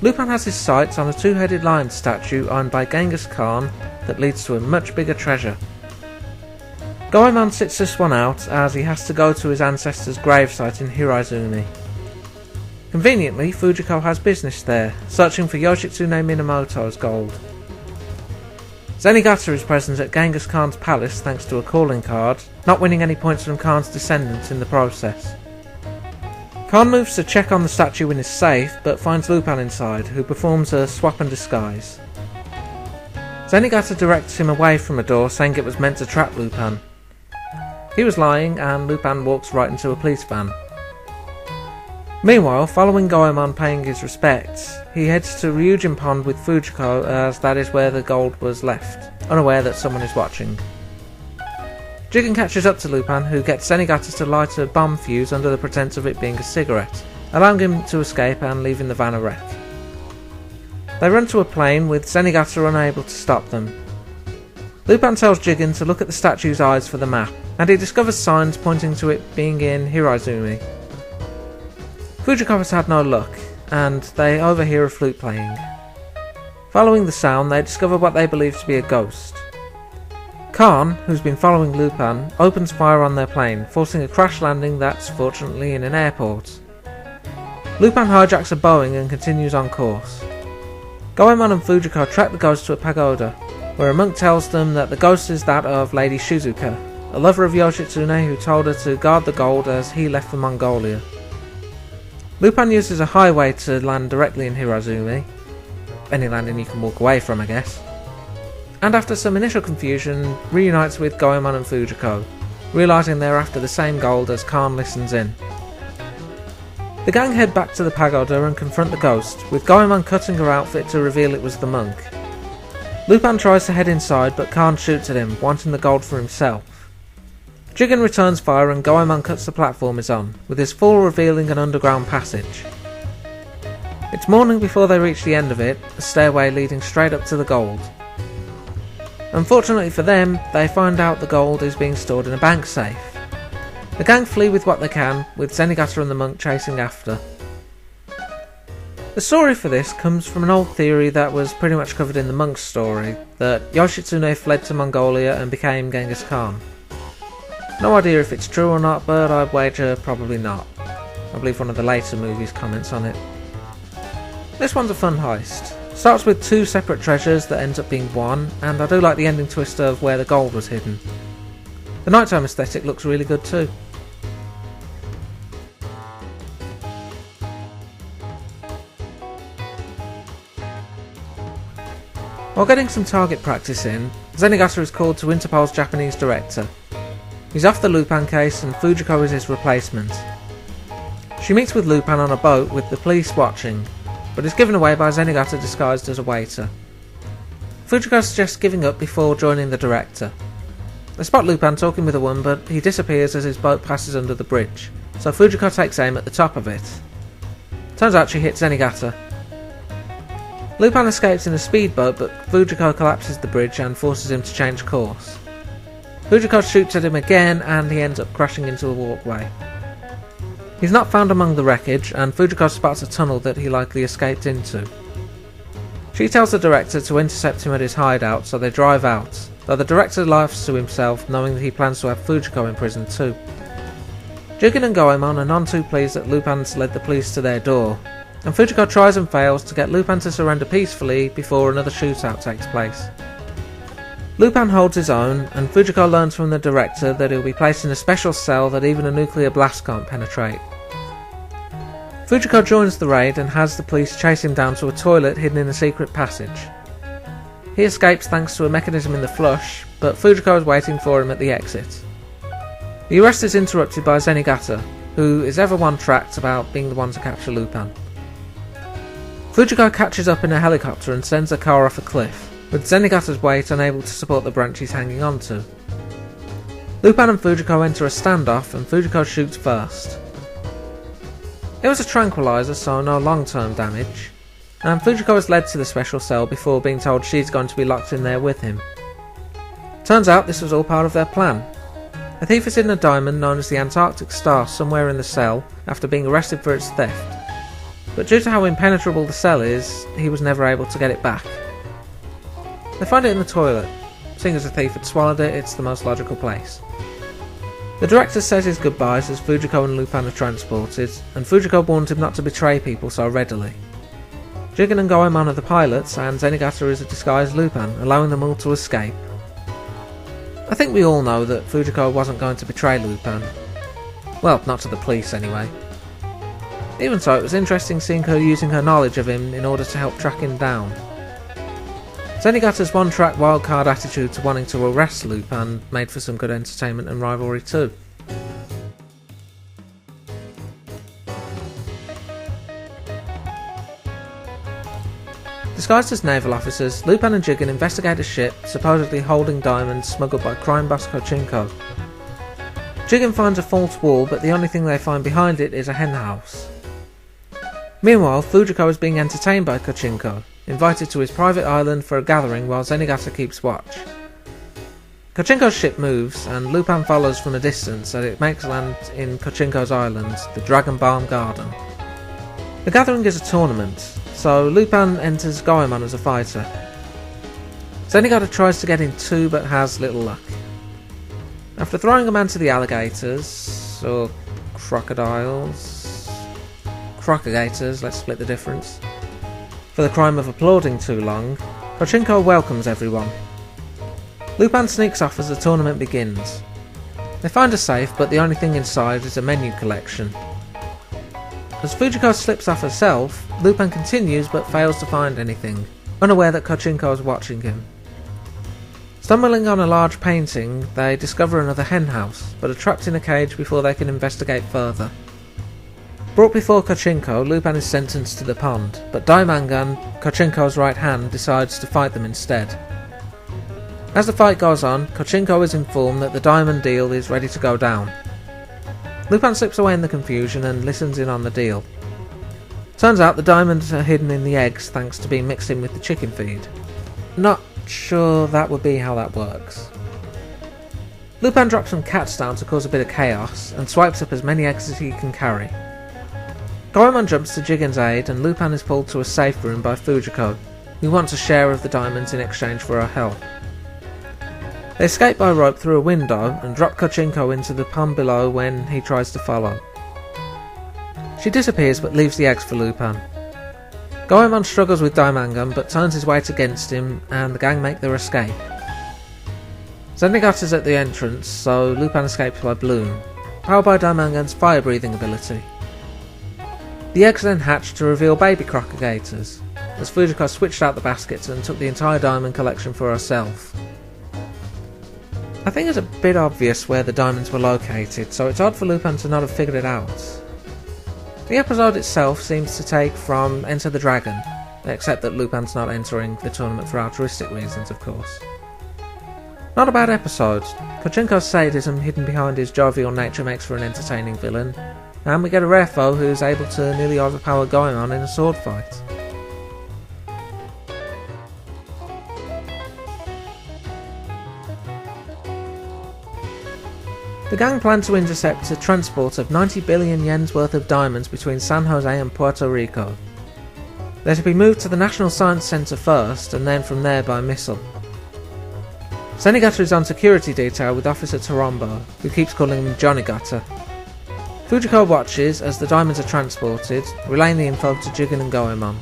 Lupin has his sights on a two-headed lion statue owned by Genghis Khan that leads to a much bigger treasure. Goemon sits this one out as he has to go to his ancestor's gravesite in Hiraizumi. Conveniently, Fujiko has business there, searching for Yoshitsune Minamoto's gold. Zenigata is present at Genghis Khan's palace thanks to a calling card, not winning any points from Khan's descendants in the process. Khan moves to check on the statue in his safe, but finds Lupin inside, who performs a swap and disguise. Zenigata directs him away from a door, saying it was meant to trap Lupin. He was lying, and Lupin walks right into a police van. Meanwhile, following Goemon paying his respects, he heads to Ryujin Pond with Fujiko, as that is where the gold was left, unaware that someone is watching. Jigen catches up to Lupin, who gets Zenigata to light a bomb fuse under the pretense of it being a cigarette, allowing him to escape and leaving the van a wreck. They run to a plane, with Zenigata unable to stop them. Lupin tells Jigen to look at the statue's eyes for the map, and he discovers signs pointing to it being in Hiraizumi. Fujiko has had no luck, and they overhear a flute playing. Following the sound, they discover what they believe to be a ghost. Khan, who's been following Lupin, opens fire on their plane, forcing a crash landing that's fortunately in an airport. Lupin hijacks a Boeing and continues on course. Goemon and Fujiko track the ghost to a pagoda, where a monk tells them that the ghost is that of Lady Shizuka, a lover of Yoshitsune who told her to guard the gold as he left for Mongolia. Lupin uses a highway to land directly in Hiraizumi, any landing you can walk away from, I guess, and after some initial confusion, reunites with Goemon and Fujiko, realising they're after the same gold as Khan listens in. The gang head back to the pagoda and confront the ghost, with Goemon cutting her outfit to reveal it was the monk. Lupin tries to head inside, but Khan shoots at him, wanting the gold for himself. Jigen returns fire and Goemon cuts the platform is on, with his fall revealing an underground passage. It's morning before they reach the end of it, a stairway leading straight up to the gold. Unfortunately for them, they find out the gold is being stored in a bank safe. The gang flee with what they can, with Zenigata and the monk chasing after. The story for this comes from an old theory that was pretty much covered in the monk's story, that Yoshitsune fled to Mongolia and became Genghis Khan. No idea if it's true or not, but I'd wager probably not. I believe one of the later movies comments on it. This one's a fun heist. Starts with two separate treasures that ends up being one, and I do like the ending twist of where the gold was hidden. The nighttime aesthetic looks really good too. While getting some target practice in, Zenigata is called to Interpol's Japanese director. He's off the Lupin case and Fujiko is his replacement. She meets with Lupin on a boat with the police watching, but is given away by Zenigata disguised as a waiter. Fujiko suggests giving up before joining the director. They spot Lupin talking with a woman, but he disappears as his boat passes under the bridge, so Fujiko takes aim at the top of it. Turns out she hits Zenigata. Lupin escapes in a speedboat, but Fujiko collapses the bridge and forces him to change course. Fujiko shoots at him again and he ends up crashing into a walkway. He's not found among the wreckage, and Fujiko spots a tunnel that he likely escaped into. She tells the director to intercept him at his hideout, so they drive out, though the director laughs to himself knowing that he plans to have Fujiko in prison too. Jigen and Goemon are none too pleased that Lupin's led the police to their door, and Fujiko tries and fails to get Lupin to surrender peacefully before another shootout takes place. Lupin holds his own, and Fujiko learns from the director that he'll be placed in a special cell that even a nuclear blast can't penetrate. Fujiko joins the raid and has the police chase him down to a toilet hidden in a secret passage. He escapes thanks to a mechanism in the flush, but Fujiko is waiting for him at the exit. The arrest is interrupted by Zenigata, who is ever one tracked about being the one to capture Lupin. Fujiko catches up in a helicopter and sends a car off a cliff, with Zenigata's weight unable to support the branch he's hanging onto. Lupin and Fujiko enter a standoff and Fujiko shoots first. It was a tranquilizer, so no long-term damage, and Fujiko is led to the special cell before being told she's going to be locked in there with him. Turns out this was all part of their plan. A thief has hidden a diamond known as the Antarctic Star somewhere in the cell after being arrested for its theft. but due to how impenetrable the cell is, he was never able to get it back. They find it in the toilet. Seeing as the thief had swallowed it, it's the most logical place. The director says his goodbyes as Fujiko and Lupin are transported, and Fujiko warns him not to betray people so readily. Jigen and Goemon are the pilots, and Zenigata is a disguised Lupin, allowing them all to escape. I think we all know that Fujiko wasn't going to betray Lupin. Well, not to the police anyway. Even so, it was interesting seeing her using her knowledge of him in order to help track him down. Zenigata's one-track wildcard attitude to wanting to arrest Lupin made for some good entertainment and rivalry too. Disguised as naval officers, Lupin and Jigen investigate a ship supposedly holding diamonds smuggled by crime boss Kochinko. Jigen finds a false wall, but the only thing they find behind it is a henhouse. Meanwhile, Fujiko is being entertained by Kochinko, invited to his private island for a gathering while Zenigata keeps watch. Kochinko's ship moves, and Lupin follows from a distance as it makes land in Kochinko's island, the Dragon Balm Garden. The gathering is a tournament, so Lupin enters Goemon as a fighter. Zenigata tries to get in too, but has little luck. After throwing a man to the alligators, or crocodigators, let's split the difference, for the crime of applauding too long, Kochinko welcomes everyone. Lupin sneaks off as the tournament begins. They find a safe, but the only thing inside is a menu collection. As Fujiko slips off herself, Lupin continues but fails to find anything, unaware that Kochinko is watching him. Stumbling on a large painting, they discover another henhouse, but are trapped in a cage before they can investigate further. Brought before Kochinko, Lupin is sentenced to the pond, but Daimangan, Kochinko's right hand, decides to fight them instead. As the fight goes on, Kochinko is informed that the diamond deal is ready to go down. Lupin slips away in the confusion and listens in on the deal. Turns out the diamonds are hidden in the eggs thanks to being mixed in with the chicken feed. Not sure that would be how that works. Lupin drops some cats down to cause a bit of chaos and swipes up as many eggs as he can carry. Goemon jumps to Jigen's aid and Lupin is pulled to a safe room by Fujiko, who wants a share of the diamonds in exchange for her help. They escape by rope through a window and drop Kochinko into the pond below when he tries to follow. She disappears but leaves the eggs for Lupin. Goemon struggles with Daimangan but turns his weight against him and the gang make their escape. Zenigata's at the entrance, so Lupin escapes by balloon, powered by Daimangan's fire-breathing ability. The eggs then hatch to reveal baby crocodigators, as Fujiko switched out the baskets and took the entire diamond collection for herself. I think it's a bit obvious where the diamonds were located, so it's odd for Lupin to not have figured it out. The episode itself seems to take from Enter the Dragon, except that Lupin's not entering the tournament for altruistic reasons, of course. Not a bad episode. Kochinko's sadism hidden behind his jovial nature makes for an entertaining villain, and we get a rare foe who's able to nearly overpower Goemon in a sword fight. The gang planned to intercept a transport of 90 billion yen's worth of diamonds between San Jose and Puerto Rico. They're to be moved to the National Science Centre first, and then from there by missile. Zenigata is on security detail with Officer Torombo, who keeps calling him Johnny-Gata. Fujiko watches as the diamonds are transported, relaying the info to Jigen and Goemon.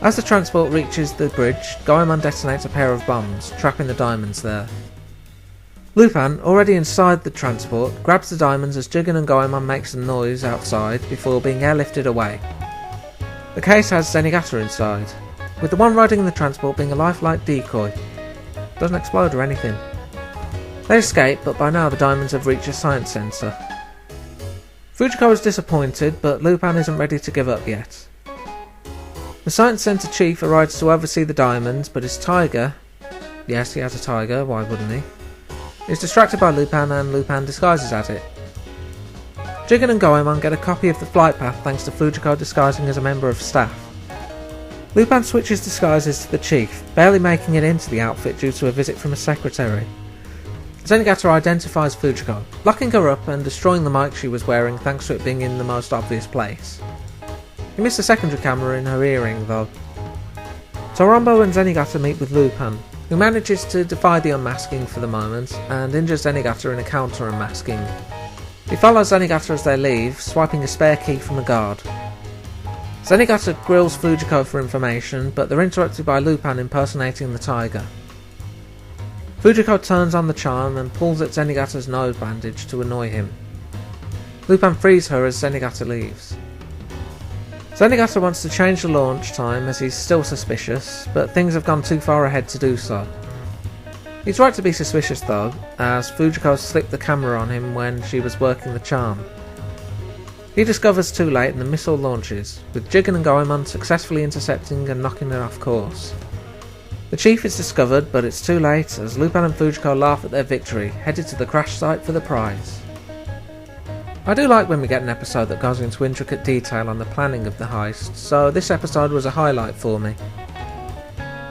As the transport reaches the bridge, Goemon detonates a pair of bombs, trapping the diamonds there. Lupin, already inside the transport, grabs the diamonds as Jigen and Goemon make some noise outside before being airlifted away. The case has Zenigata inside, with the one riding the transport being a lifelike decoy. Doesn't explode or anything. They escape, but by now the diamonds have reached a science centre. Fujiko is disappointed, but Lupin isn't ready to give up yet. The science centre chief arrives to oversee the diamonds, but his tiger, yes, he has a tiger, why wouldn't he, is distracted by Lupin and Lupin disguises as it. Jigen and Goemon get a copy of the flight path thanks to Fujiko disguising as a member of staff. Lupin switches disguises to the chief, barely making it into the outfit due to a visit from a secretary. Zenigata identifies Fujiko, locking her up and destroying the mic she was wearing thanks to it being in the most obvious place. He missed a secondary camera in her earring though. Torombo and Zenigata meet with Lupin, who manages to defy the unmasking for the moment and injures Zenigata in a counter unmasking. He follows Zenigata as they leave, swiping a spare key from a guard. Zenigata grills Fujiko for information, but they're interrupted by Lupin impersonating the tiger. Fujiko turns on the charm and pulls at Zenigata's nose bandage to annoy him. Lupin frees her as Zenigata leaves. Zenigata wants to change the launch time as he's still suspicious, but things have gone too far ahead to do so. He's right to be suspicious though, as Fujiko slipped the camera on him when she was working the charm. He discovers too late and the missile launches, with Jigen and Goemon successfully intercepting and knocking it off course. The chief is discovered, but it's too late as Lupin and Fujiko laugh at their victory, headed to the crash site for the prize. I do like when we get an episode that goes into intricate detail on the planning of the heist, so this episode was a highlight for me.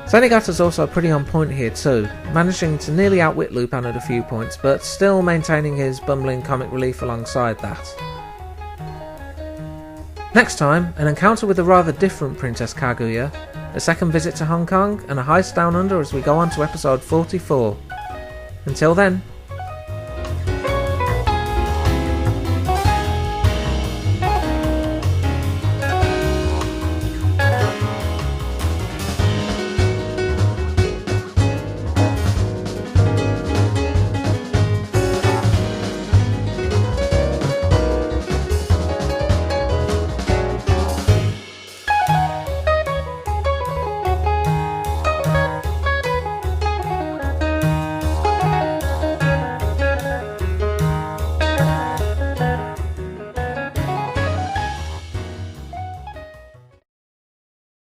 Zenigata's also pretty on point here too, managing to nearly outwit Lupin at a few points, but still maintaining his bumbling comic relief alongside that. Next time, an encounter with a rather different Princess Kaguya, a second visit to Hong Kong, and a heist down under as we go on to episode 44. Until then,